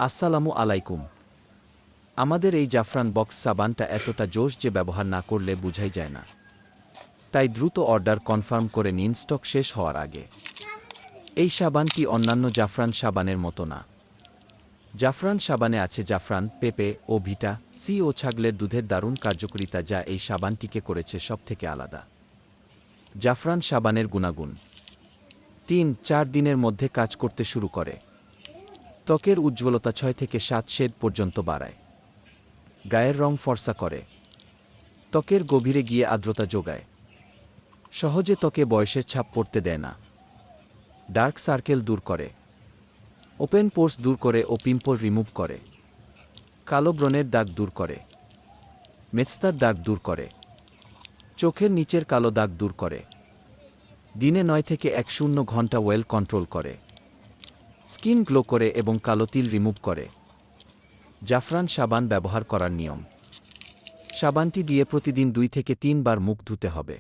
আসসালামু আলাইকুম। আমাদের এই জাফরান বক্স সাবানটা এতটা জোশ যে ব্যবহার না করলে বুঝাই যায় না। তাই দ্রুত অর্ডার কনফার্ম করে নিন স্টক শেষ হওয়ার আগে। এই সাবানটি অন্যান্য জাফরান সাবানের মতো না। জাফরান সাবানে আছে জাফরান, পেঁপে ও ভিটা সি ও ছাগলের দুধের দারুণ কার্যকারিতা যা এই সাবানটিকে করেছে সবথেকে আলাদা। জাফরান সাবানের গুণাগুণ: ৩-৪ দিনের মধ্যে কাজ করতে শুরু করে। ত্বকের উজ্জ্বলতা ৬ থেকে ৭ শেড পর্যন্ত বাড়ায়। গায়ের রং ফর্সা করে। ত্বকের গভীরে গিয়ে আর্দ্রতা যোগায়। সহজে ত্বকে বয়সের ছাপ পড়তে দেয় না। ডার্ক সার্কেল দূর করে। ওপেন পোর্স দূর করে ও পিম্পল রিমুভ করে। কালো ব্রণের দাগ দূর করে। মেস্তার দাগ দূর করে। চোখের নিচের কালো দাগ দূর করে। দিনে ৯ থেকে ১০ ঘন্টা ওয়েল কন্ট্রোল করে। স্কিন গ্লো করে এবং কালো তিল রিমুভ করে। জাফরান সাবান ব্যবহার করার নিয়ম: সাবানটি দিয়ে প্রতিদিন ২ থেকে ৩ বার মুখ ধুতে হবে।